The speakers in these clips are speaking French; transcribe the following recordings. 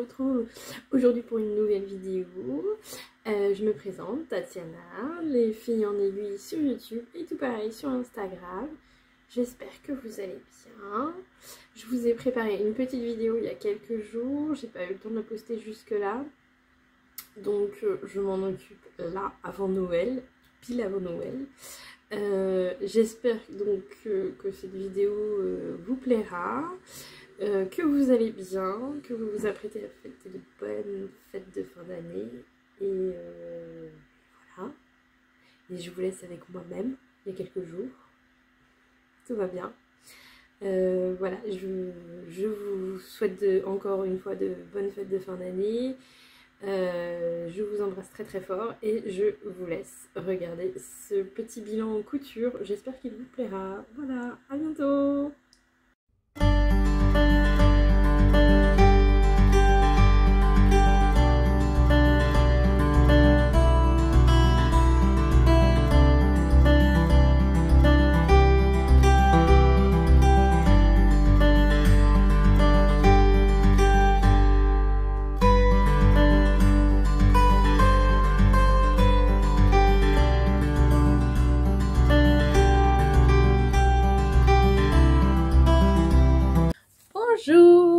retrouve aujourd'hui pour une nouvelle vidéo. Je me présente, Tatiana, les filles en aiguille sur YouTube et tout pareil sur Instagram. J'espère que vous allez bien. Je vous ai préparé une petite vidéo il y a quelques jours, j'ai pas eu le temps de la poster jusque là. Donc je m'en occupe là avant Noël, pile avant Noël. J'espère donc que cette vidéo vous plaira, que vous allez bien, que vous vous apprêtez à fêter de bonnes fêtes de fin d'année. Et voilà. Et je vous laisse avec moi-même il y a quelques jours. Tout va bien. Voilà, je vous souhaite encore une fois de bonnes fêtes de fin d'année. Je vous embrasse très très fort et je vous laisse regarder ce petit bilan en couture. J'espère qu'il vous plaira. Voilà, à bientôt!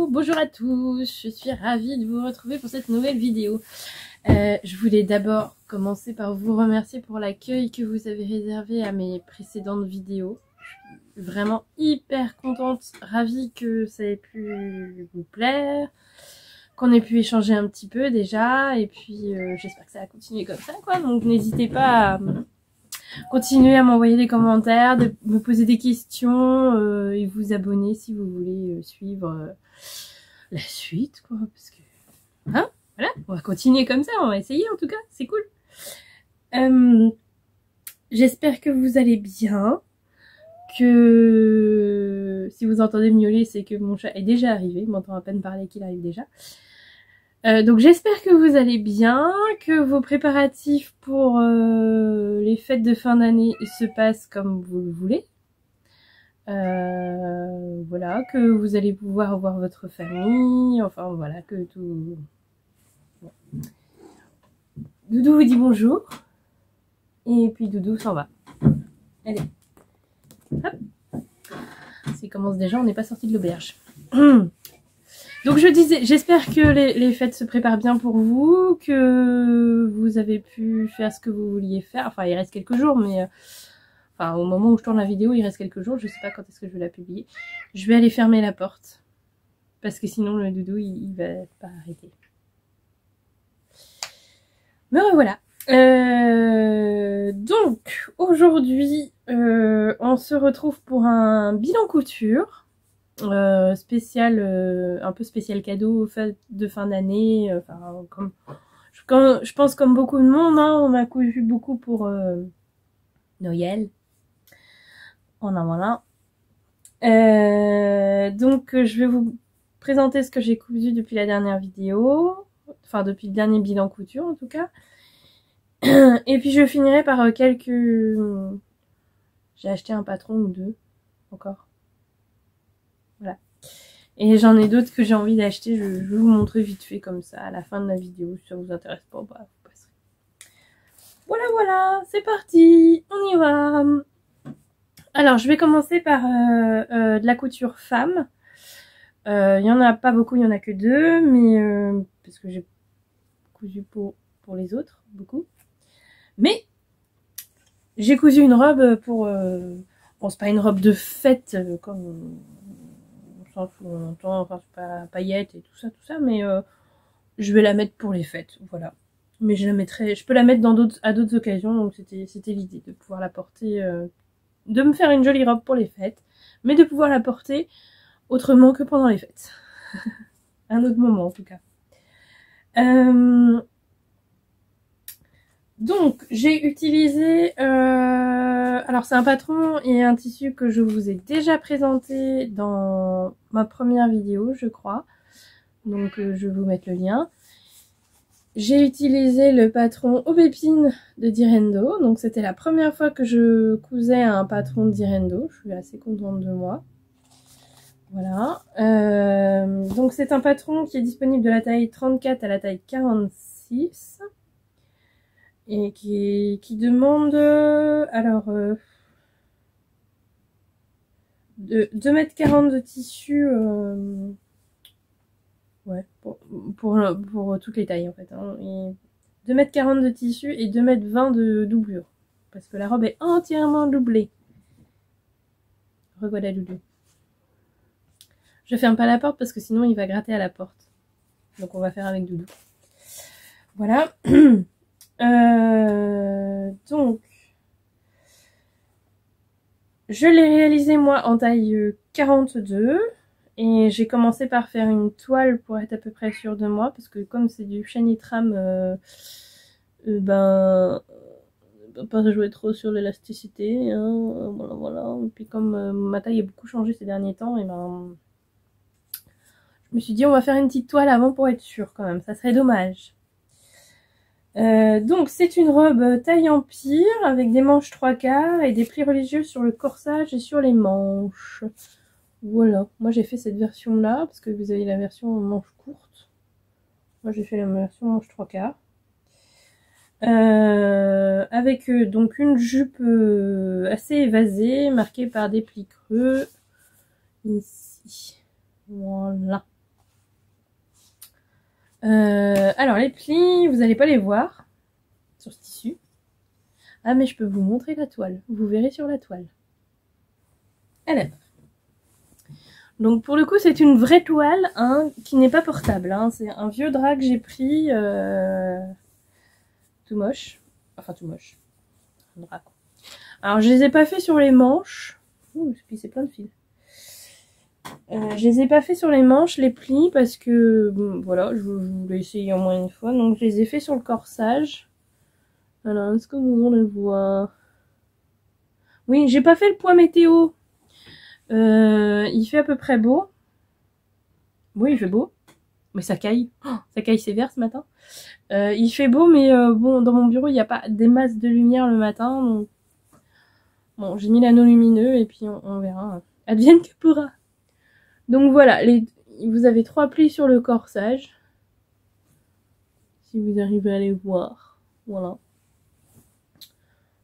Bonjour à tous, je suis ravie de vous retrouver pour cette nouvelle vidéo. Je voulais d'abord commencer par vous remercier pour l'accueil que vous avez réservé à mes précédentes vidéos. Je suis vraiment hyper contente, ravie que ça ait pu vous plaire, qu'on ait pu échanger un petit peu déjà, et puis j'espère que ça va continuer comme ça, quoi. Donc n'hésitez pas à continuer à m'envoyer des commentaires, de me poser des questions et vous abonner si vous voulez suivre la suite, quoi, parce que hein, voilà, on va continuer comme ça, on va essayer en tout cas, c'est cool. J'espère que vous allez bien, que si vous entendez miauler, c'est que mon chat est déjà arrivé, il m'entend à peine parler qu'il arrive déjà. Donc j'espère que vous allez bien, que vos préparatifs pour les fêtes de fin d'année se passent comme vous le voulez. Voilà, que vous allez pouvoir voir votre famille, enfin voilà, que tout... Bon. Doudou vous dit bonjour, et puis Doudou s'en va. Allez, hop, s'il commence déjà, on n'est pas sorti de l'auberge. Donc je disais, j'espère que les fêtes se préparent bien pour vous, que vous avez pu faire ce que vous vouliez faire, enfin il reste quelques jours, mais... Enfin, au moment où je tourne la vidéo, il reste quelques jours. Je sais pas quand est-ce que je vais la publier. Je vais aller fermer la porte. Parce que sinon, le doudou, il va pas arrêter. Me revoilà. Donc, aujourd'hui, on se retrouve pour un bilan couture. Spécial, un peu spécial cadeau de fin d'année. Enfin, je pense comme beaucoup de monde, hein, on a cousu beaucoup pour Noël. Voilà. Donc je vais vous présenter ce que j'ai cousu depuis la dernière vidéo, enfin depuis le dernier bilan couture en tout cas. Et puis je finirai par quelques... J'ai acheté un patron ou deux encore. Voilà. Et j'en ai d'autres que j'ai envie d'acheter, je vais vous montrer vite fait comme ça à la fin de la vidéo. Si ça vous intéresse pas, bah, vous passerez. Voilà, c'est parti, on y va. Alors, je vais commencer par de la couture femme. Il y en a pas beaucoup, il y en a que deux, mais parce que j'ai cousu pour les autres, beaucoup. Mais j'ai cousu une robe pour... bon, c'est pas une robe de fête, comme au sens où on entend, enfin, c'est pas paillettes et tout ça, mais je vais la mettre pour les fêtes, voilà. Mais je la mettrai, je peux la mettre à d'autres occasions, donc c'était l'idée de pouvoir la porter... de me faire une jolie robe pour les fêtes, mais de pouvoir la porter autrement que pendant les fêtes. Un autre moment en tout cas. Donc j'ai utilisé, alors c'est un patron et un tissu que je vous ai déjà présenté dans ma première vidéo, je crois. Donc je vais vous mettre le lien. J'ai utilisé le patron Aubépine de Direndo, donc c'était la première fois que je cousais un patron de Direndo, je suis assez contente de moi. Voilà. Donc c'est un patron qui est disponible de la taille 34 à la taille 46. Et qui demande alors de 2,40 m de tissu, ouais, pour toutes les tailles en fait, hein. 2,40 m de tissu et 2,20 m de doublure, parce que la robe est entièrement doublée. Revoilà Loulou. Je ferme pas la porte parce que sinon il va gratter à la porte, donc on va faire avec Doudou. Voilà. Donc je l'ai réalisé moi en taille 42 et j'ai commencé par faire une toile pour être à peu près sûre de moi, parce que comme c'est du chanitram, ben pas jouer trop sur l'élasticité, hein, voilà. Et puis comme ma taille a beaucoup changé ces derniers temps, et ben je me suis dit on va faire une petite toile avant pour être sûr quand même, ça serait dommage. Donc c'est une robe taille empire avec des manches 3/4 et des plis religieux sur le corsage et sur les manches. Voilà, moi j'ai fait cette version là parce que vous avez la version manche courte. Moi j'ai fait la version manche 3/4. Avec donc une jupe assez évasée, marquée par des plis creux ici. Voilà. Alors les plis, vous n'allez pas les voir sur ce tissu. Ah mais je peux vous montrer la toile, vous verrez sur la toile. Alors, donc pour le coup c'est une vraie toile, hein, qui n'est pas portable, hein. C'est un vieux drap que j'ai pris, tout moche, enfin tout moche, un drap quoi. Alors je les ai pas fait sur les manches, ouh, puis c'est plein de fils. Je les ai pas fait sur les manches, les plis, parce que bon, voilà, je voulais essayer au moins une fois, donc je les ai fait sur le corsage. Alors, est-ce que vous allez voir? Oui, j'ai pas fait le point météo. Il fait à peu près beau. Oui, il fait beau, mais ça caille. Oh, ça caille sévère ce matin. Il fait beau, mais bon, dans mon bureau, il n'y a pas des masses de lumière le matin, donc bon, j'ai mis l'anneau lumineux et puis on verra. Advienne que pourra. Donc voilà, vous avez 3 plis sur le corsage. Si vous arrivez à les voir. Voilà.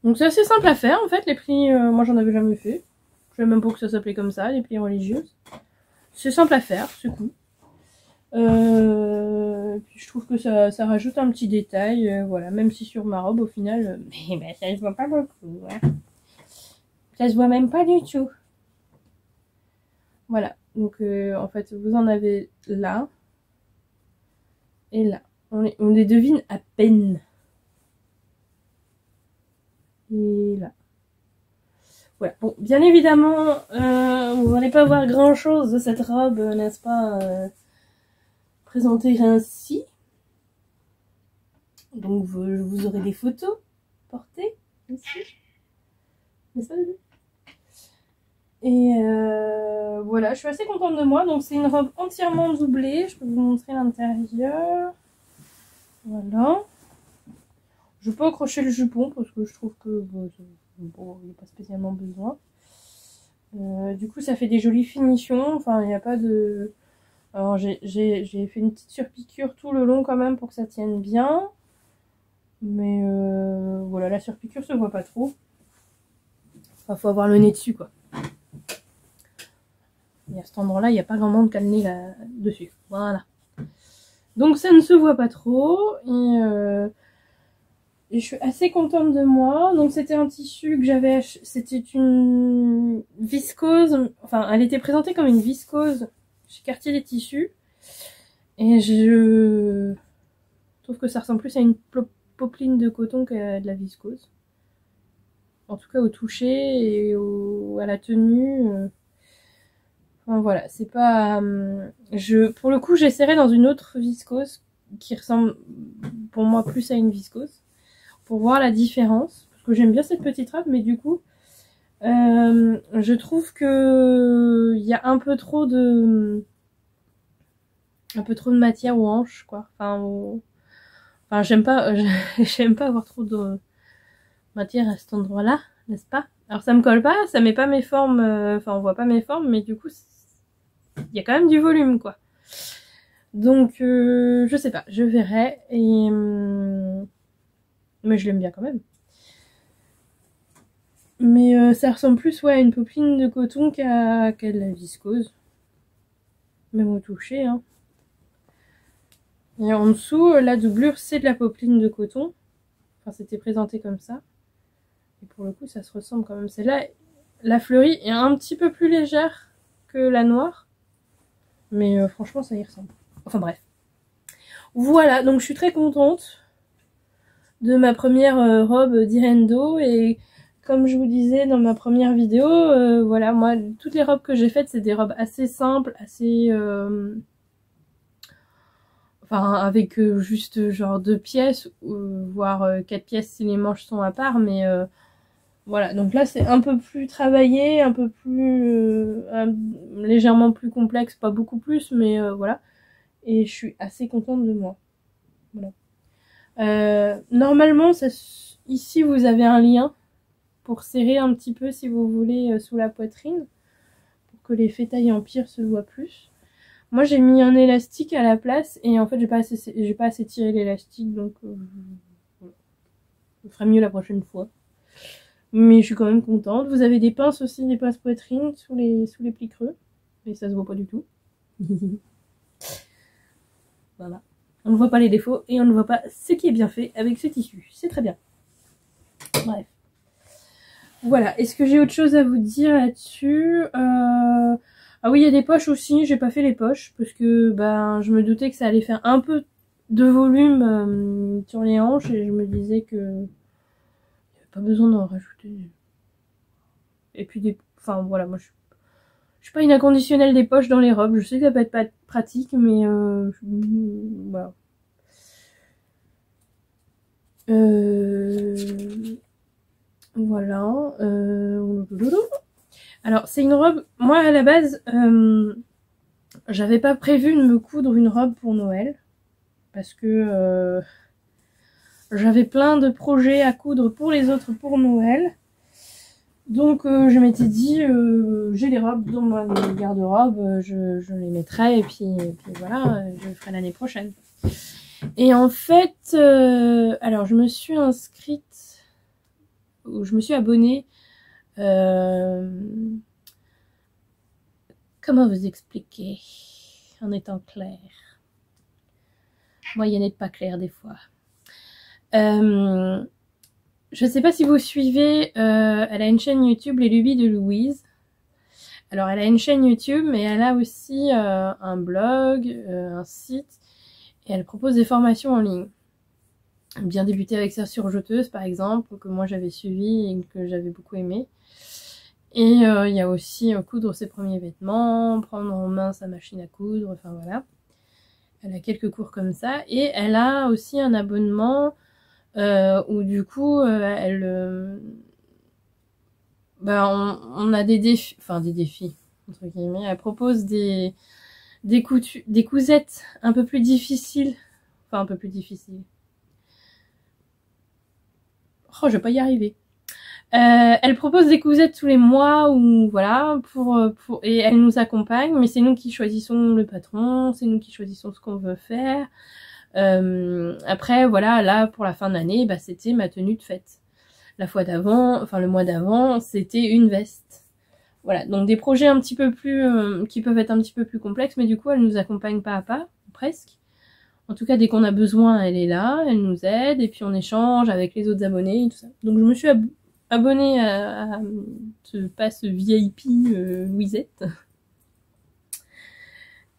Donc c'est assez simple à faire en fait, les plis, moi j'en avais jamais fait. Je savais même pas que ça s'appelait comme ça, les plis religieuses. C'est simple à faire, c'est cool. Puis je trouve que ça rajoute un petit détail, voilà, même si sur ma robe au final, mais ça se voit pas beaucoup. Hein. Ça se voit même pas du tout. Voilà. Donc en fait vous en avez là et là. On les devine à peine. Et là. Voilà. Bon, bien évidemment, vous n'allez pas voir grand chose de cette robe, n'est-ce pas, présentée ainsi. Donc vous aurez des photos portées ici. N'est-ce pas, Lulu ? Et voilà, je suis assez contente de moi. Donc c'est une robe entièrement doublée. Je peux vous montrer l'intérieur. Voilà. Je peux accrocher le jupon parce que je trouve que bon, il n'y a pas spécialement besoin. Du coup ça fait des jolies finitions. Enfin il n'y a pas de... Alors j'ai fait une petite surpiqûre tout le long quand même pour que ça tienne bien. Mais voilà, la surpiqûre se voit pas trop. Enfin faut avoir le nez dessus quoi. Et à cet endroit-là, il n'y a pas grand monde qui a le nez là dessus. Voilà. Donc ça ne se voit pas trop. Et je suis assez contente de moi. Donc c'était un tissu que j'avais acheté. C'était une viscose. Enfin, elle était présentée comme une viscose chez Cartier des Tissus. Et je trouve que ça ressemble plus à une popeline de coton qu'à de la viscose. En tout cas au toucher et à la tenue. Enfin, voilà, c'est pas... pour le coup, j'essaierai dans une autre viscose qui ressemble pour moi plus à une viscose. Pour voir la différence. Parce que j'aime bien cette petite robe, mais du coup, je trouve que il y a un peu trop de matière aux hanches, quoi. Enfin, j'aime pas avoir trop de matière à cet endroit-là, n'est-ce pas? Alors ça me colle pas, ça met pas mes formes, enfin on voit pas mes formes, mais du coup il y a quand même du volume, quoi. Donc, je sais pas, je verrai. Mais je l'aime bien quand même. Mais ça ressemble plus à une popeline de coton qu'à de la viscose. Même au toucher, hein. Et en dessous, la doublure, c'est de la popeline de coton. Enfin, c'était présenté comme ça. Et pour le coup, ça se ressemble quand même. Celle-là, la fleurie est un petit peu plus légère que la noire. Mais franchement, ça y ressemble. Enfin bref. Voilà, donc je suis très contente de ma première robe d'Irendo. Et comme je vous disais dans ma première vidéo, voilà, moi, toutes les robes que j'ai faites, c'est des robes assez simples, assez... Enfin, avec juste genre 2 pièces, voire 4 pièces si les manches sont à part, mais voilà. Donc là, c'est un peu plus travaillé, un peu plus... légèrement plus complexe, pas beaucoup plus, mais voilà. Et je suis assez contente de moi. Voilà. Normalement, ça, ici, vous avez un lien pour serrer un petit peu, si vous voulez, sous la poitrine, pour que l'effet taille empire se voit plus. Moi, j'ai mis un élastique à la place et en fait, j'ai pas assez tiré l'élastique, donc voilà. Je ferai mieux la prochaine fois. Mais je suis quand même contente. Vous avez des pinces aussi, des pinces poitrine sous les plis creux. Et ça se voit pas du tout. Voilà. On ne voit pas les défauts et on ne voit pas ce qui est bien fait avec ce tissu. C'est très bien. Bref. Voilà. Est-ce que j'ai autre chose à vous dire là-dessus Ah oui, il y a des poches aussi. J'ai pas fait les poches parce que ben, je me doutais que ça allait faire un peu de volume sur les hanches et je me disais que il n'y avait pas besoin d'en rajouter. Et puis enfin voilà, moi je suis pas une inconditionnelle des poches dans les robes. Je sais que ça peut être pas pratique, mais voilà. Voilà. Alors c'est une robe. Moi à la base, j'avais pas prévu de me coudre une robe pour Noël parce que j'avais plein de projets à coudre pour les autres pour Noël. Donc je m'étais dit, j'ai les robes dans ma garde-robe, je les mettrai et puis voilà, je le ferai l'année prochaine. Et en fait, alors je me suis inscrite, ou je me suis abonnée, comment vous expliquer en étant clair? Moi, il y en a pas clair des fois. Je sais pas si vous suivez, elle a une chaîne YouTube, Les Lubies de Louise. Alors elle a une chaîne YouTube, mais elle a aussi un blog, un site, et elle propose des formations en ligne. Bien débuter avec sa surjeteuse par exemple, que moi j'avais suivi et que j'avais beaucoup aimé. Et il y a aussi coudre ses premiers vêtements, prendre en main sa machine à coudre, enfin voilà. Elle a quelques cours comme ça, et elle a aussi un abonnement où du coup on a des défis, enfin des défis entre guillemets. Elle propose des cousettes un peu plus difficiles, enfin un peu plus difficiles. Oh, je vais pas y arriver. Elle propose des cousettes tous les mois ou voilà et elle nous accompagne, mais c'est nous qui choisissons le patron, c'est nous qui choisissons ce qu'on veut faire. Après voilà, là pour la fin de l'année, bah, c'était ma tenue de fête. La fois d'avant, enfin le mois d'avant, c'était une veste. Voilà, donc des projets un petit peu plus qui peuvent être un petit peu plus complexes, mais du coup elle nous accompagne pas à pas, presque. En tout cas, dès qu'on a besoin, elle est là, elle nous aide, et puis on échange avec les autres abonnés et tout ça. Donc je me suis abonnée à ce pass VIP Louisette.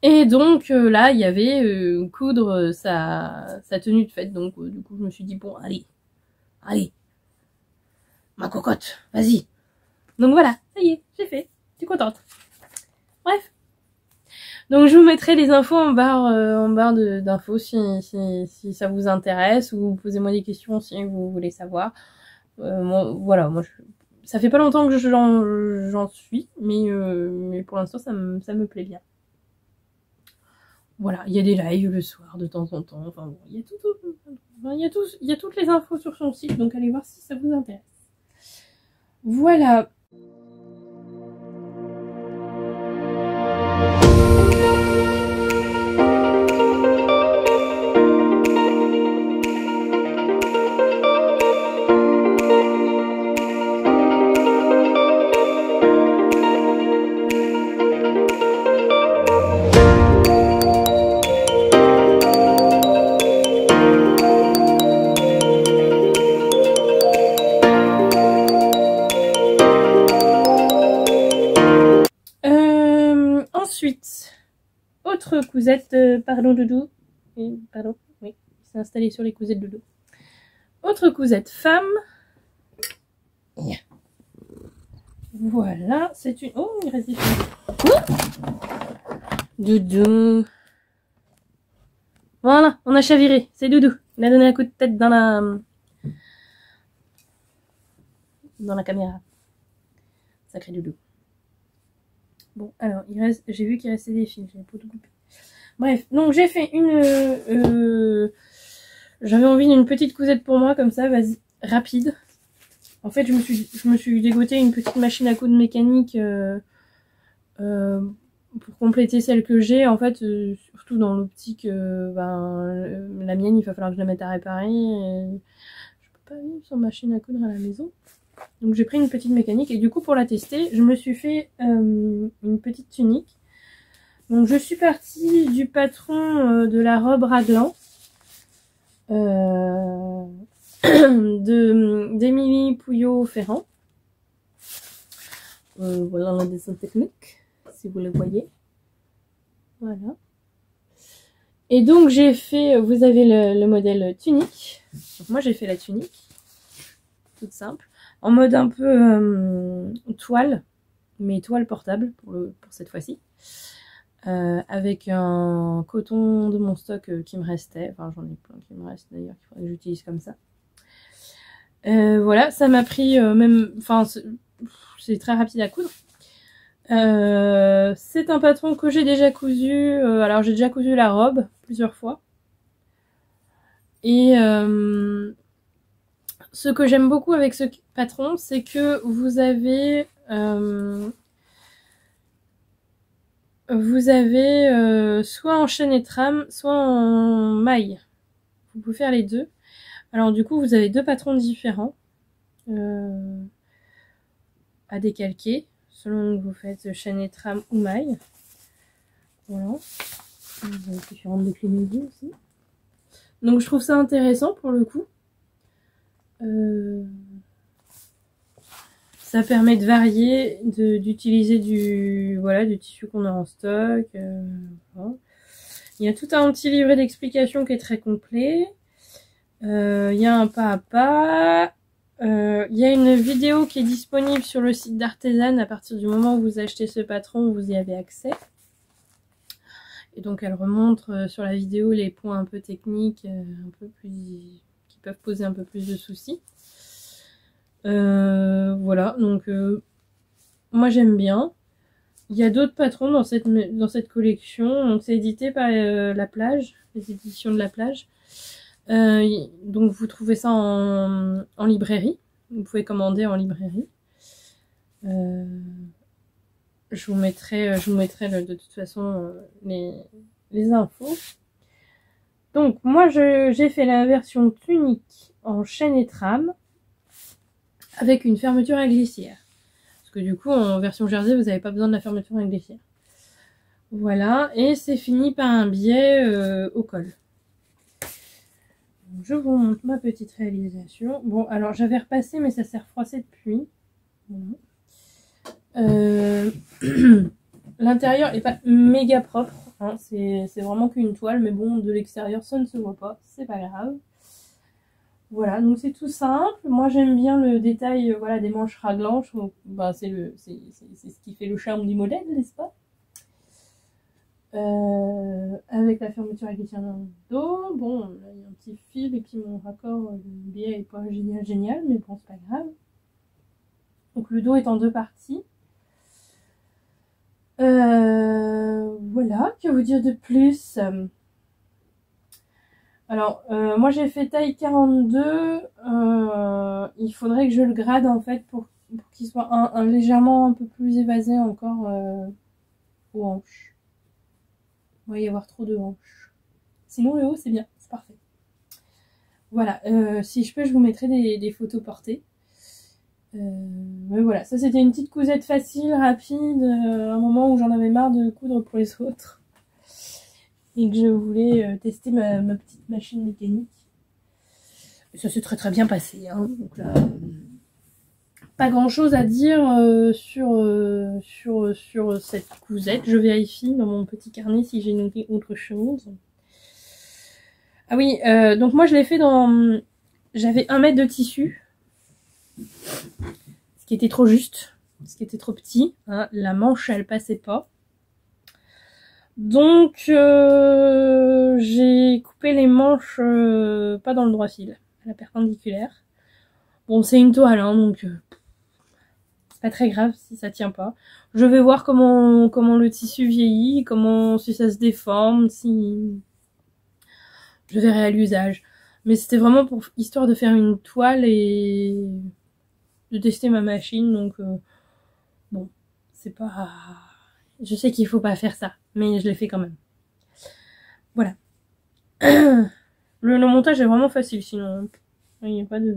Et donc là, il y avait coudre sa tenue de fête. Donc du coup, je me suis dit, bon, allez, ma cocotte, vas-y. Donc voilà, ça y est, j'ai fait. Je suis contente. Bref. Donc je vous mettrai les infos en barre d'infos si ça vous intéresse, ou posez-moi des questions si vous voulez savoir. Voilà, moi ça fait pas longtemps que j'en suis, mais pour l'instant ça me plaît bien. Voilà, il y a des lives le soir de temps en temps, enfin bon, il y a toutes les infos sur son site, donc allez voir si ça vous intéresse. Voilà. Ensuite, autre cousette, pardon doudou, pardon, oui, il s'est installé sur les cousettes doudou. Autre cousette femme. Voilà, c'est une... Oh, il reste des filles. Doudou. Voilà, on a chaviré, c'est Doudou. Il a donné un coup de tête dans la caméra. Sacré Doudou. Bon, alors, j'ai vu qu'il restait des fils, j'avais pas tout coupé. Bref, donc j'ai fait j'avais envie d'une petite cousette pour moi, comme ça, vas-y, rapide. En fait, je me suis dégoté une petite machine à coudre mécanique pour compléter celle que j'ai. En fait, surtout dans l'optique, la mienne, il va falloir que je la mette à réparer. Et je peux pas vivre sans machine à coudre à la maison. Donc j'ai pris une petite mécanique et du coup pour la tester, je me suis fait une petite tunique. Donc je suis partie du patron de la robe raglan d'Émilie Pouillot-Ferrand. Voilà la dessin technique, si vous le voyez. Voilà. Et donc j'ai fait, vous avez le modèle tunique. Donc moi j'ai fait la tunique, toute simple, en mode un peu toile, mais toile portable pour cette fois-ci. Avec un coton de mon stock qui me restait, enfin j'en ai plein qui me restent d'ailleurs, qu'il faudrait que j'utilise comme ça. Voilà, ça m'a pris c'est très rapide à coudre. C'est un patron que j'ai déjà cousu, alors j'ai déjà cousu la robe plusieurs fois. Et ce que j'aime beaucoup avec ce patron, c'est que vous avez soit en chaîne et trame, soit en maille. Vous pouvez faire les deux. Alors du coup, vous avez deux patrons différents à décalquer, selon que vous faites chaîne et trame ou maille. Voilà. Vous avez différentes déclinaisons aussi. Donc je trouve ça intéressant pour le coup. Ça permet de varier, d'utiliser du tissu qu'on a en stock. Voilà. Il y a tout un petit livret d'explications qui est très complet. Il y a un pas à pas. Il y a une vidéo qui est disponible sur le site d'Artezan. À partir du moment où vous achetez ce patron, vous y avez accès. Et donc elle remontre sur la vidéo les points un peu techniques, qui peuvent poser un peu plus de soucis. Voilà, donc moi j'aime bien. Il y a d'autres patrons dans cette collection. Donc c'est édité par La Plage, les éditions de La Plage. Donc vous trouvez ça en librairie. Vous pouvez commander en librairie. Je vous mettrai de toute façon les infos. Donc moi j'ai fait la version tunique en chaîne et trame avec une fermeture à glissière. Parce que du coup en version jersey vous n'avez pas besoin de la fermeture à glissière. Voilà, et c'est fini par un biais au col. Je vous montre ma petite réalisation. Bon, alors j'avais repassé, mais ça s'est refroissé depuis. Voilà. L'intérieur est pas méga propre, hein. C'est vraiment qu'une toile, mais bon, de l'extérieur ça ne se voit pas, c'est pas grave. Voilà, donc c'est tout simple. Moi j'aime bien le détail des manches raglan. C'est ce qui fait le charme du modèle, n'est-ce pas? Avec la fermeture à glissière dans le dos. Bon, là, il y a un petit fil et puis mon raccord, le biais est pas génial, mais bon, c'est pas grave. Donc le dos est en deux parties. Voilà, que vous dire de plus? Alors, moi j'ai fait taille 42. Il faudrait que je le grade en fait pour qu'il soit légèrement un peu plus évasé encore aux hanches. Il va y avoir trop de hanches. Sinon le haut c'est bien, c'est parfait. Voilà, si je peux je vous mettrai des photos portées. Mais voilà, ça c'était une petite cousette facile, rapide, un moment où j'en avais marre de coudre pour les autres. Et que je voulais tester ma petite machine mécanique. Et ça s'est très très bien passé, hein. Donc là, Pas grand chose à dire sur cette cousette. Je vérifie dans mon petit carnet si j'ai noté autre chose. Ah oui, donc moi je l'ai fait dans... J'avais 1 mètre de tissu. Ce qui était trop juste. Ce qui était trop petit. Hein. La manche, elle passait pas. Donc j'ai coupé les manches pas dans le droit fil, à la perpendiculaire. Bon, c'est une toile, hein, donc c'est pas très grave si ça tient pas. Je vais voir comment le tissu vieillit, si ça se déforme, si je verrai à l'usage. Mais c'était vraiment pour histoire de faire une toile et de tester ma machine, donc bon, c'est pas... Je sais qu'il faut pas faire ça, mais je l'ai fait quand même. Voilà. Le montage est vraiment facile, sinon il n'y a pas de...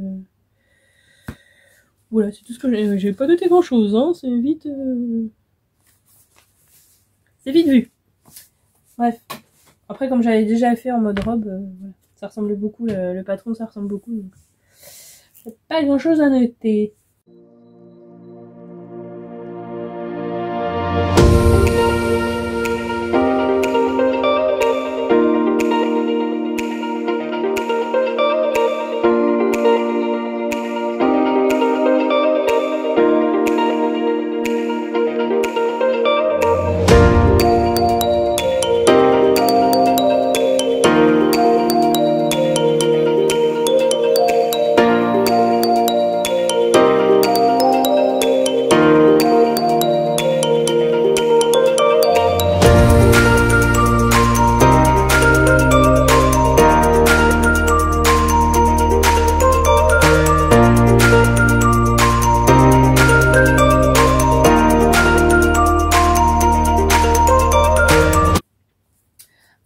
Voilà, c'est tout ce que j'ai pas noté grand chose, hein, c'est vite... C'est vite vu. Bref. Après, comme j'avais déjà fait en mode robe, voilà. Ça ressemblait beaucoup, le patron ça ressemble beaucoup, donc pas grand chose à noter.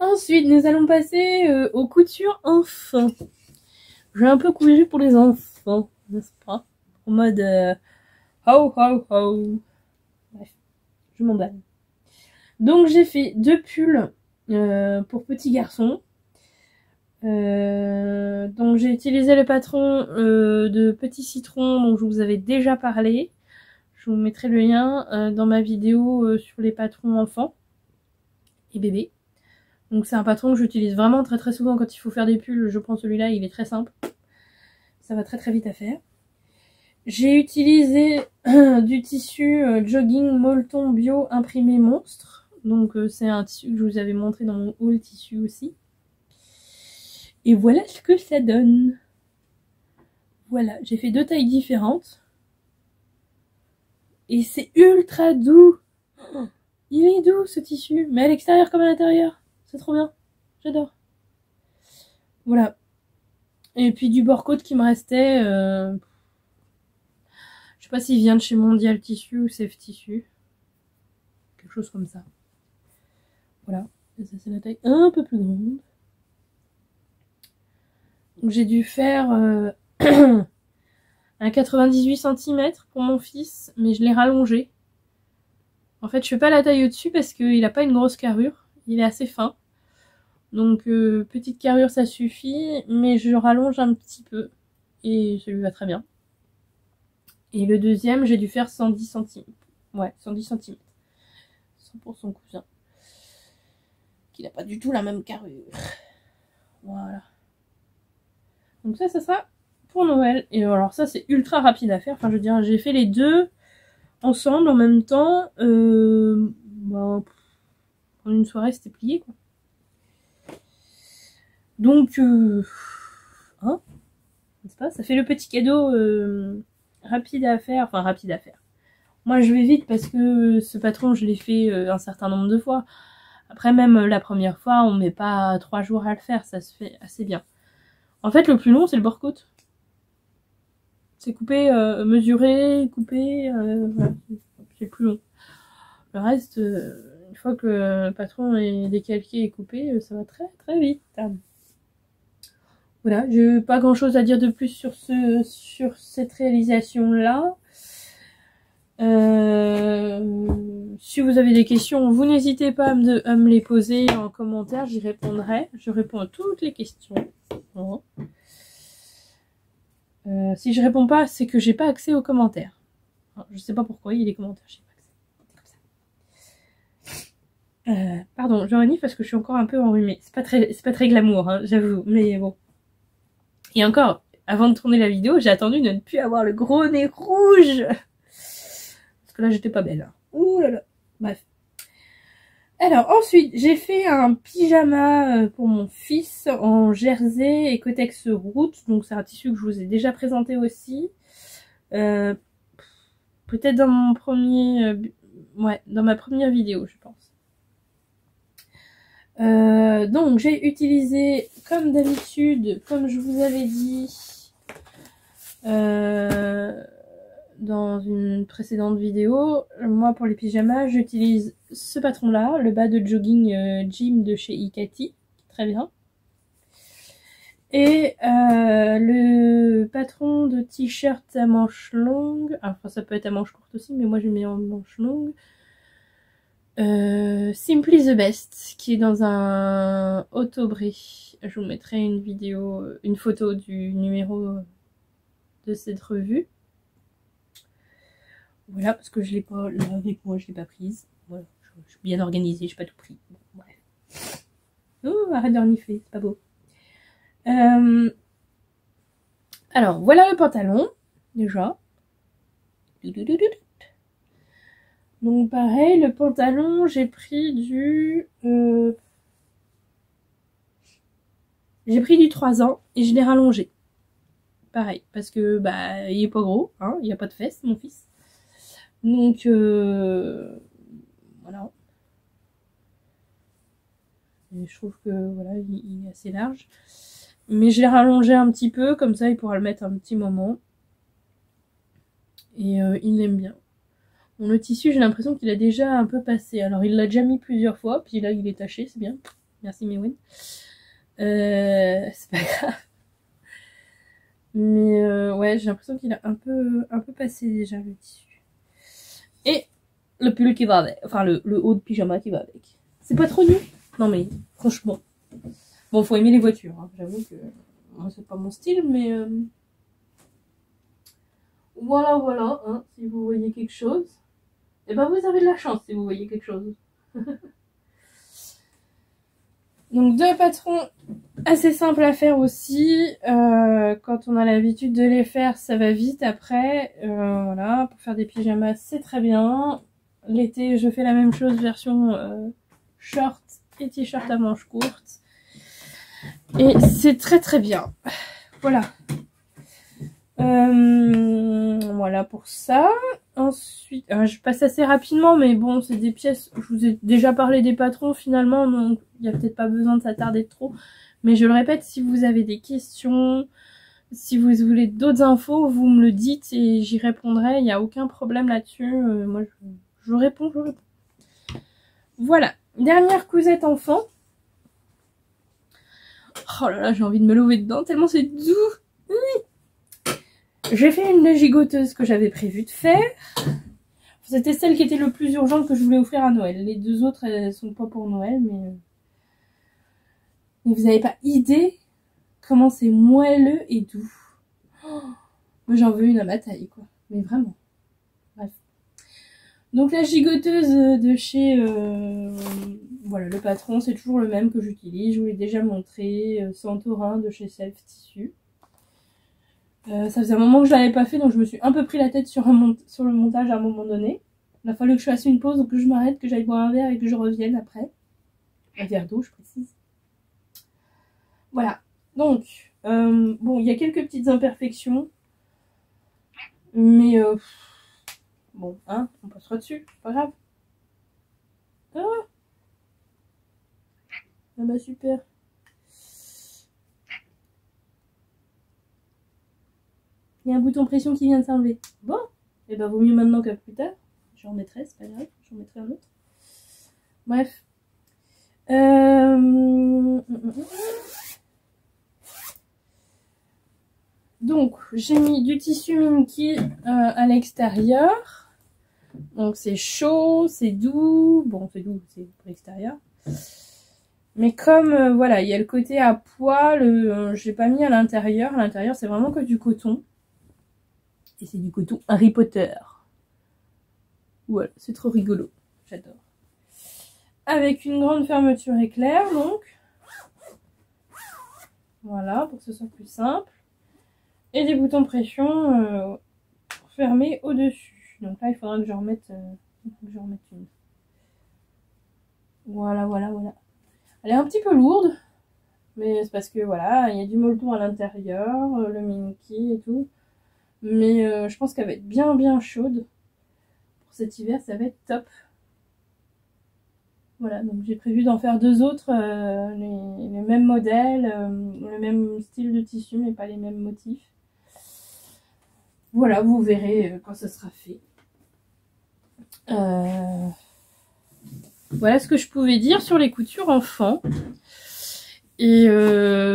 Ensuite, nous allons passer aux coutures enfants. J'ai un peu cousu pour les enfants, n'est-ce pas? En mode ho ho ho. Bref, je m'emballe. Donc j'ai fait 2 pulls pour petits garçons. Donc j'ai utilisé le patron de Petit Citron dont je vous avais déjà parlé. Je vous mettrai le lien dans ma vidéo sur les patrons enfants et bébés. Donc c'est un patron que j'utilise vraiment très très souvent quand il faut faire des pulls. Je prends celui-là, il est très simple. Ça va très très vite à faire. J'ai utilisé du tissu jogging Molleton Bio imprimé monstre. Donc c'est un tissu que je vous avais montré dans mon haul tissu aussi. Et voilà ce que ça donne. Voilà, j'ai fait 2 tailles différentes. Et c'est ultra doux. Oh, il est doux ce tissu, mais à l'extérieur comme à l'intérieur. C'est trop bien, j'adore. Voilà. Et puis du bord-côte qui me restait. Je sais pas s'il vient de chez Mondial Tissu ou Safe Tissu. Quelque chose comme ça. Voilà. Et ça c'est la taille un peu plus grande. Donc j'ai dû faire un 98 cm pour mon fils, mais je l'ai rallongé. En fait, je fais pas la taille au-dessus parce qu'il a pas une grosse carrure. Il est assez fin. Donc petite carrure ça suffit, mais je rallonge un petit peu. Et ça lui va très bien. Et le deuxième, j'ai dû faire 110 cm. Ouais, 110 cm. C'est pour son cousin. Qui n'a pas du tout la même carrure. Voilà. Donc ça sera pour Noël. Et alors ça, c'est ultra rapide à faire. Enfin, je veux dire, j'ai fait les deux ensemble en même temps. En une soirée, c'était plié, quoi. Donc, hein, n'est-ce pas, ça fait le petit cadeau rapide à faire. Enfin, rapide à faire. Moi, je vais vite parce que ce patron, je l'ai fait un certain nombre de fois. Après, même la première fois, on met pas 3 jours à le faire. Ça se fait assez bien. En fait, le plus long, c'est le bord-côte. C'est coupé, mesuré, coupé, voilà, c'est le plus long. Le reste, une fois que le patron est décalqué et coupé, ça va très très vite. Voilà, j'ai pas grand chose à dire de plus sur cette réalisation-là. Si vous avez des questions, vous n'hésitez pas à me les poser en commentaire, j'y répondrai. Je réponds à toutes les questions. Voilà. Si je réponds pas, c'est que j'ai pas accès aux commentaires. Enfin, je sais pas pourquoi, il y a des commentaires, je sais pas que c'est comme ça. Pardon, je renifle parce que je suis encore un peu enrhumée. C'est pas très glamour, hein, j'avoue, mais bon. Et encore, avant de tourner la vidéo, j'ai attendu de ne plus avoir le gros nez rouge. Parce que là, j'étais pas belle. Hein. Ouh là là. Bref. Alors, ensuite, j'ai fait un pyjama pour mon fils en jersey Ecotex Roots. Donc, c'est un tissu que je vous ai déjà présenté aussi. Peut-être dans mon premier... ouais, dans ma première vidéo, je pense. Donc j'ai utilisé comme d'habitude, comme je vous avais dit dans une précédente vidéo, moi pour les pyjamas j'utilise ce patron là, le bas de jogging Jim de chez Ikati, très bien, et le patron de t-shirt à manches longues, enfin ça peut être à manches courtes aussi mais moi je mets en manches longues, Simply the Best, qui est dans un Autobré. Je vous mettrai une vidéo, une photo du numéro de cette revue. Voilà, parce que je l'ai pas là avec moi, je l'ai pas prise. Voilà, je suis bien organisée, j'ai pas tout pris. Bon, bref. Oh, arrête de renifler, c'est pas beau. Alors, voilà le pantalon, déjà. Donc pareil, le pantalon, j'ai pris du 3 ans et je l'ai rallongé. Pareil, parce que bah il est pas gros, hein, il n'y a pas de fesses, mon fils. Donc voilà. Et je trouve que voilà, il est assez large. Mais je l'ai rallongé un petit peu, comme ça il pourra le mettre un petit moment. Et il l'aime bien. Bon, le tissu, j'ai l'impression qu'il a déjà un peu passé. Alors, il l'a déjà mis plusieurs fois, puis là, il est taché, c'est bien. Merci, Mewin. C'est pas grave. Mais ouais, j'ai l'impression qu'il a un peu passé déjà, le tissu. Et le pull qui va avec. Enfin, le haut de pyjama qui va avec. C'est pas trop nu? Non, mais franchement. Bon, faut aimer les voitures. Hein. J'avoue que moi, c'est pas mon style, mais... Voilà, voilà, hein, si vous voyez quelque chose. Et ben vous avez de la chance si vous voyez quelque chose. Donc 2 patrons assez simples à faire aussi. Quand on a l'habitude de les faire, ça va vite après. Voilà, pour faire des pyjamas, c'est très bien. L'été, je fais la même chose, version short et t-shirt à manches courtes. Et c'est très très bien. Voilà. Voilà pour ça. Ensuite, je passe assez rapidement, mais bon, c'est des pièces, je vous ai déjà parlé des patrons finalement, donc il n'y a peut-être pas besoin de s'attarder trop. Mais je le répète, si vous avez des questions, si vous voulez d'autres infos, vous me le dites et j'y répondrai, il n'y a aucun problème là-dessus. Moi, je réponds. Voilà, dernière cousette enfant. Oh là là, j'ai envie de me lever dedans, tellement c'est doux. J'ai fait une gigoteuse que j'avais prévu de faire. C'était celle qui était le plus urgente que je voulais offrir à Noël. Les 2 autres, elles sont pas pour Noël, mais vous n'avez pas idée comment c'est moelleux et doux. Oh, moi, j'en veux une à ma taille, quoi. Mais vraiment. Bref. Donc, la gigoteuse de chez... voilà, le patron, c'est toujours le même que j'utilise. Je vous l'ai déjà montré. Santorin de chez Self Tissu. Ça faisait un moment que je l'avais pas fait, donc je me suis un peu pris la tête sur le montage à un moment donné. Il a fallu que je fasse une pause, donc que je m'arrête, que j'aille boire un verre et que je revienne après. Un verre d'eau, je précise. Voilà. Donc, bon, il y a quelques petites imperfections. Mais, bon, hein, on passera dessus, c'est pas grave. Ah bah super. Il y a un bouton pression qui vient de s'enlever. Bon, et ben vaut mieux maintenant que plus tard. J'en remettrai, c'est pas grave, j'en mettrai un autre. Bref. Donc, j'ai mis du tissu Minky à l'extérieur. Donc, c'est chaud, c'est doux. Bon, c'est doux, c'est pour l'extérieur. Mais comme, voilà, il y a le côté à poil, j'ai pas mis à l'intérieur. À l'intérieur, c'est vraiment que du coton. Et c'est du coton Harry Potter. Voilà, c'est trop rigolo. J'adore. Avec une grande fermeture éclair, donc. Voilà, pour que ce soit plus simple. Et des boutons pression fermés au-dessus. Donc là, il faudra que je remette, une. Voilà, voilà, voilà. Elle est un petit peu lourde. Mais c'est parce que voilà, il y a du molleton à l'intérieur, le Minky et tout. Mais je pense qu'elle va être bien bien chaude. Pour cet hiver, ça va être top. Voilà, donc j'ai prévu d'en faire 2 autres, les mêmes modèles, le même style de tissu, mais pas les mêmes motifs. Voilà, vous verrez quand ça sera fait. Voilà ce que je pouvais dire sur les coutures enfants. Et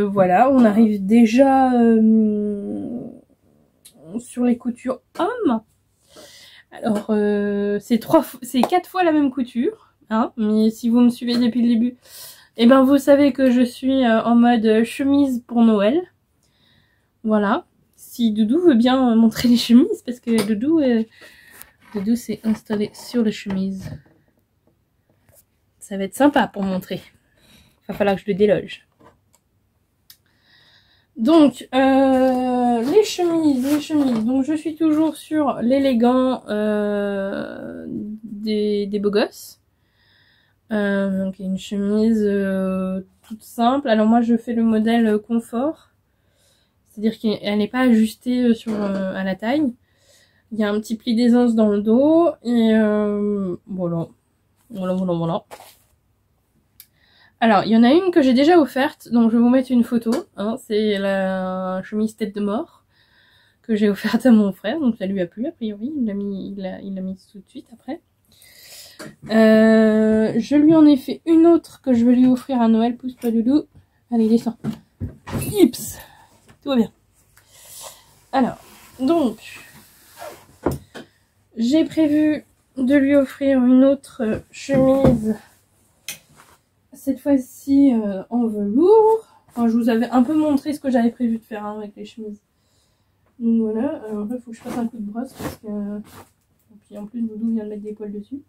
voilà, on arrive déjà sur les coutures hommes. Alors, c'est 4 fois la même couture. Hein, mais si vous me suivez depuis le début, eh ben vous savez que je suis en mode chemise pour Noël. Voilà. Si Doudou veut bien montrer les chemises, parce que Doudou s'est installé sur les chemises. Ça va être sympa pour montrer. Il va falloir que je le déloge. Donc, les chemises. Donc, je suis toujours sur l'élégant des beaux gosses. Donc une chemise toute simple. Alors moi je fais le modèle confort, c'est-à-dire qu'elle n'est pas ajustée à la taille. Il y a un petit pli d'aisance dans le dos et voilà. Alors il y en a une que j'ai déjà offerte, donc je vais vous mettre une photo. Hein, c'est la chemise tête de mort que j'ai offerte à mon frère, donc ça lui a plu a priori. Il l'a mis tout de suite après. Je lui en ai fait une autre que je vais lui offrir à Noël. Pousse-toi Doudou. Allez, descends. Ips. Tout va bien. Alors, donc, j'ai prévu de lui offrir une autre chemise. Cette fois-ci en velours. Enfin, je vous avais un peu montré ce que j'avais prévu de faire avec les chemises. Donc voilà. Alors là, il faut que je fasse un coup de brosse parce que... Et puis en plus, Doudou vient de mettre des poils dessus.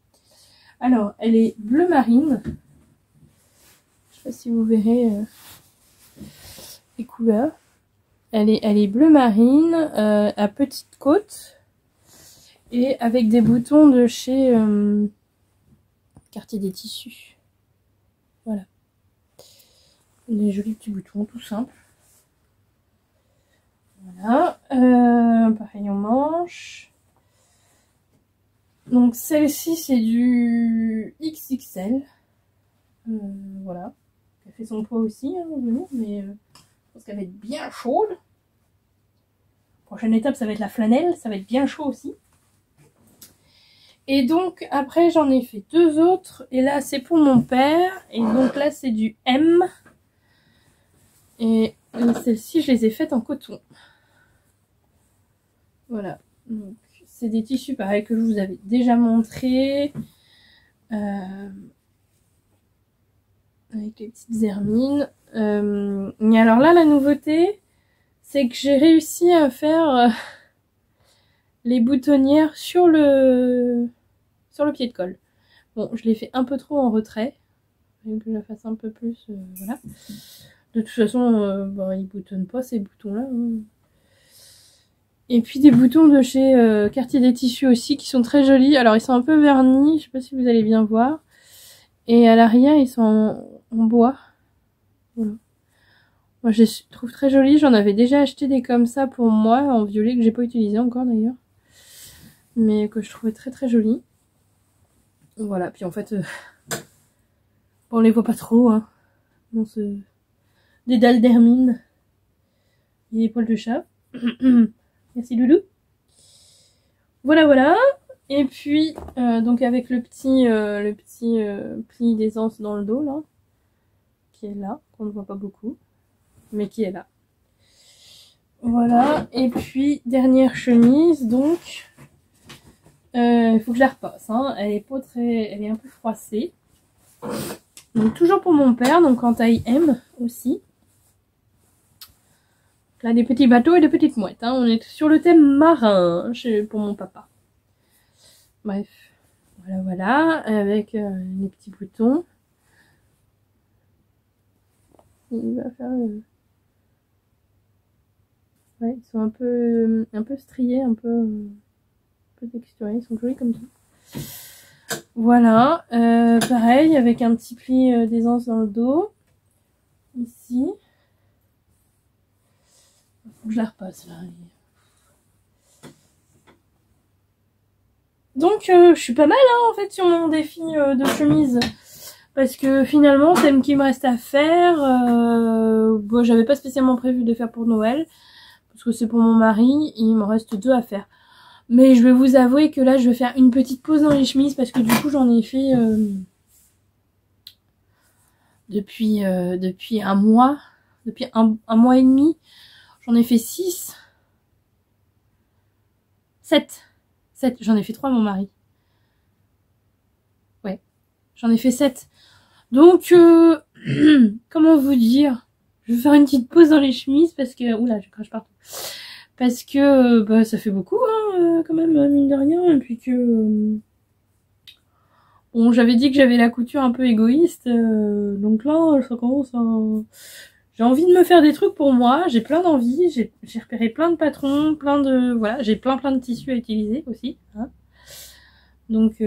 Alors, elle est bleu marine. Je sais pas si vous verrez les couleurs. Elle est bleu marine à petite côte et avec des boutons de chez Quartier des Tissus. Voilà. Des jolis petits boutons, tout simple. Voilà. Pareil en manche. Donc celle-ci c'est du XXL. Voilà. Elle fait son poids aussi, hein, mais je pense qu'elle va être bien chaude. Prochaine étape, ça va être la flanelle, ça va être bien chaud aussi. Et donc après j'en ai fait 2 autres, et là c'est pour mon père, et donc là c'est du M. Et celles-ci je les ai faites en coton. Voilà. Donc c'est des tissus pareil que je vous avais déjà montré. Avec les petites hermines. Et alors là, la nouveauté, c'est que j'ai réussi à faire les boutonnières sur le pied de colle. Bon, je l'ai fait un peu trop en retrait. Il faut que je la fasse un peu plus. Voilà. De toute façon, ils boutonnent pas ces boutons-là. Hein. Et puis des boutons de chez Quartier des Tissus aussi qui sont très jolis. Alors ils sont un peu vernis, je sais pas si vous allez bien voir. Et à l'arrière ils sont en bois. Voilà. Moi je les trouve très jolis. J'en avais déjà acheté des comme ça pour moi en violet que j'ai pas utilisé encore d'ailleurs. Mais que je trouvais très très jolis. Voilà, puis en fait on les voit pas trop. Hein. Bon, des dalles d'hermine. Et des poils de chat. Merci Loulou. Voilà, voilà. Et puis, donc avec le petit pli d'aisance dans le dos, là. Qui est là, qu'on ne voit pas beaucoup. Mais qui est là. Voilà. Et puis, dernière chemise, donc. Il faut que je la repasse, hein. Elle est pas très... Elle est un peu froissée. Donc, toujours pour mon père, donc en taille M aussi. Là, des petits bateaux et des petites mouettes. Hein. On est sur le thème marin pour mon papa. Bref. Voilà, voilà, avec les petits boutons. Il va faire... Ouais, ils sont un peu striés, un peu texturés, ils sont jolis comme ça. Voilà, pareil, avec un petit pli d'aisance dans le dos. Ici. Faut que je la repasse, là. Donc, je suis pas mal, hein, en fait, sur mon défi de chemise. Parce que finalement, c'est ce qu'il me reste à faire. Bon, j'avais pas spécialement prévu de faire pour Noël. Parce que c'est pour mon mari. Il me reste 2 à faire. Mais je vais vous avouer que là, je vais faire une petite pause dans les chemises. Parce que du coup, j'en ai fait depuis un mois. Depuis un mois et demi. J'en ai fait 6. 7. J'en ai fait 3 mon mari. Ouais. J'en ai fait 7. Donc, comment vous dire? Je vais faire une petite pause dans les chemises parce que... Oula, je crache partout. Parce que bah, ça fait beaucoup, hein, quand même, mine de rien. Et puis que... bon, j'avais dit que j'avais la couture un peu égoïste. Donc là, ça commence à... J'ai envie de me faire des trucs pour moi. J'ai plein d'envie. J'ai repéré plein de patrons, plein de... Voilà, j'ai plein de tissus à utiliser aussi. Hein. Donc...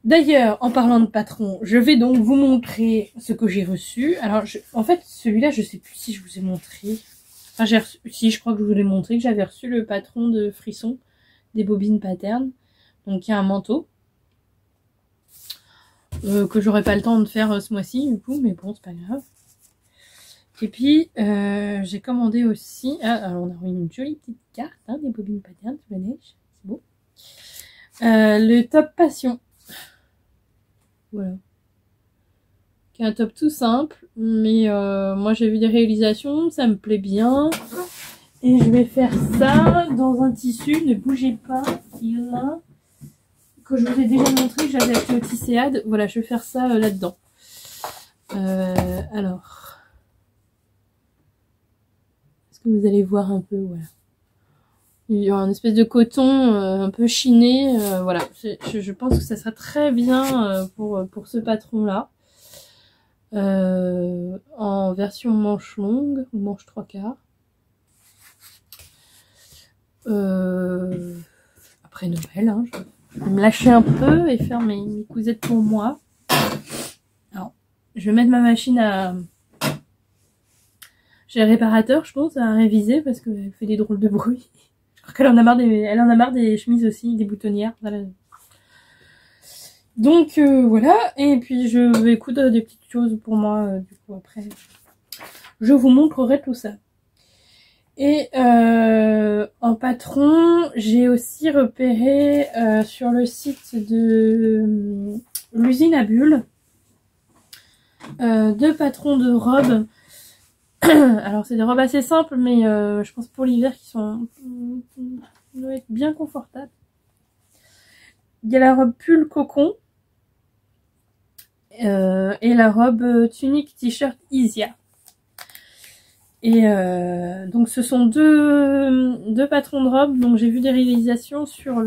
D'ailleurs, en parlant de patron, je vais donc vous montrer ce que j'ai reçu. Alors, en fait, celui-là, je sais plus si je vous ai montré. Enfin, j'ai reçu... Si, je crois que je vous l'ai montré, que j'avais reçu le patron de Frisson, des bobines Pattern. Donc, il y a un manteau. Que j'aurai pas le temps de faire ce mois-ci, du coup, mais bon, c'est pas grave. Et puis, j'ai commandé aussi... Ah, alors, on a une jolie petite carte, hein, des bobines Pattern sous la neige. C'est beau. Le top passion. Voilà. Qui est un top tout simple, mais moi j'ai vu des réalisations, ça me plaît bien. Et je vais faire ça dans un tissu, ne bougez pas, il y en a que je vous ai déjà montré, que j'avais acheté au Tisséade. Voilà, je vais faire ça là-dedans. Alors, est-ce que vous allez voir un peu, voilà. Il y a une espèce de coton un peu chiné, voilà. Je pense que ça sera très bien pour ce patron-là. En version manche longue, ou manche 3/4. Après Noël, hein, je vais me lâcher un peu et faire mes cousettes pour moi. Alors, je vais mettre ma machine à... J'ai le réparateur, je pense, à réviser parce qu'elle fait des drôles de bruit. Je crois qu'elle en a marre elle en a marre des chemises aussi, des boutonnières. Voilà. Donc voilà, et puis je vais coudre des petites choses pour moi, du coup après je vous montrerai tout ça. Et en patron, j'ai aussi repéré sur le site de l'usine à bulles 2 patrons de robes. Alors c'est des robes assez simples, mais je pense pour l'hiver qui doivent être bien confortables. Il y a la robe pull cocon. Et la robe tunique t-shirt Isia. Et donc ce sont deux patrons de robes. Donc j'ai vu des réalisations sur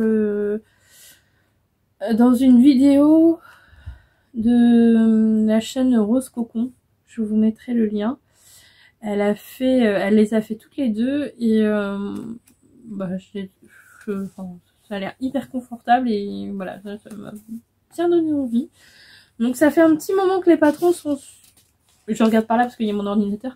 dans une vidéo de la chaîne Rose Cocon. Je vous mettrai le lien. Elle les a fait toutes les deux et bah, ça a l'air hyper confortable et voilà, ça m'a bien donné envie. Donc ça fait un petit moment que les patrons sont... Je regarde par là parce qu'il y a mon ordinateur.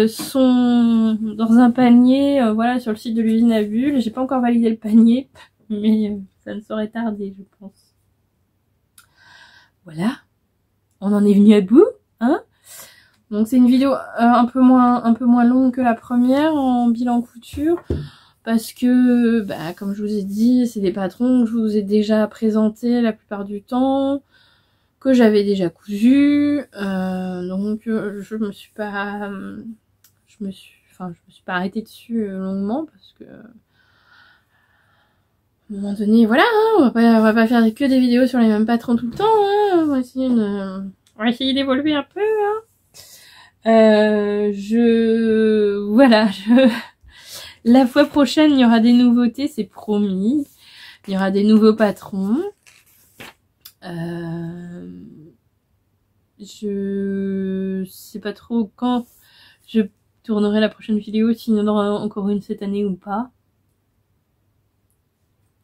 Sont dans un panier, voilà, sur le site de l'usine à bulles. J'ai pas encore validé le panier, mais ça ne saurait tarder, je pense. Voilà. On en est venu à bout, hein. Donc c'est une vidéo un peu moins longue que la première en bilan couture. Parce que, bah, comme je vous ai dit, c'est des patrons que je vous ai déjà présentés la plupart du temps. Que j'avais déjà cousu, donc je me suis pas arrêtée dessus longuement parce que à un moment donné voilà, hein, on va pas faire que des vidéos sur les mêmes patrons tout le temps, hein, on va essayer d'évoluer un peu, hein. La fois prochaine il y aura des nouveautés, c'est promis. Il y aura des nouveaux patrons. Je sais pas trop quand je tournerai la prochaine vidéo, s'il y en aura encore une cette année ou pas.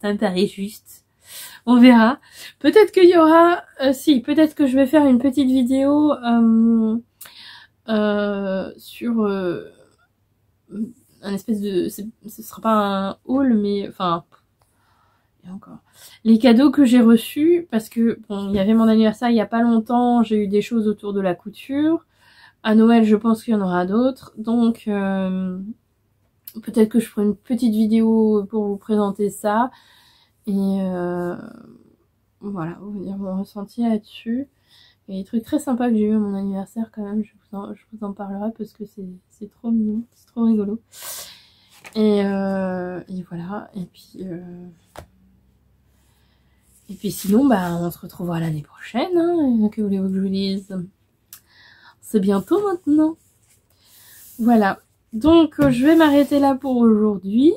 Ça me paraît juste. On verra. Peut-être qu'il y aura... peut-être que je vais faire une petite vidéo sur un espèce de... Ce sera pas un haul, mais... Enfin... Et encore. Les cadeaux que j'ai reçus, parce que bon, il y avait mon anniversaire il y a pas longtemps, j'ai eu des choses autour de la couture. À Noël, je pense qu'il y en aura d'autres. Donc, peut-être que je ferai une petite vidéo pour vous présenter ça. Et voilà, vous dire mon ressenti là-dessus. Il y a des trucs très sympas que j'ai eu à mon anniversaire quand même, je vous en parlerai parce que c'est trop mignon, c'est trop rigolo. Et voilà, et puis sinon, bah, on se retrouvera l'année prochaine, hein. Que voulez-vous que je vous dise? C'est bientôt maintenant. Voilà, donc je vais m'arrêter là pour aujourd'hui.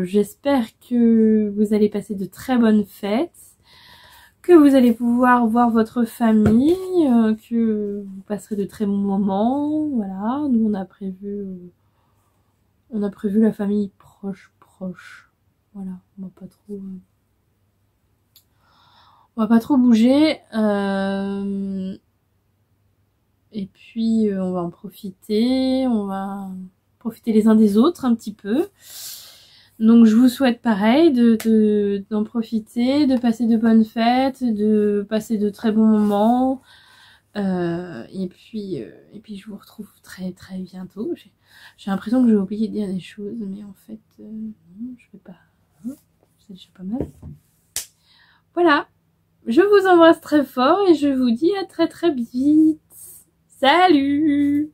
J'espère que vous allez passer de très bonnes fêtes, que vous allez pouvoir voir votre famille, que vous passerez de très bons moments. Voilà, nous on a prévu la famille proche. Voilà, on va pas trop bouger. Et puis on va en profiter, les uns des autres un petit peu. Donc je vous souhaite pareil d'en profiter, de passer de bonnes fêtes, de passer de très bons moments. Et puis je vous retrouve très très bientôt. J'ai l'impression que j'ai oublié de dire des choses, mais en fait non, je vais pas. C'est déjà pas mal. Voilà, je vous embrasse très fort et je vous dis à très très vite. Salut!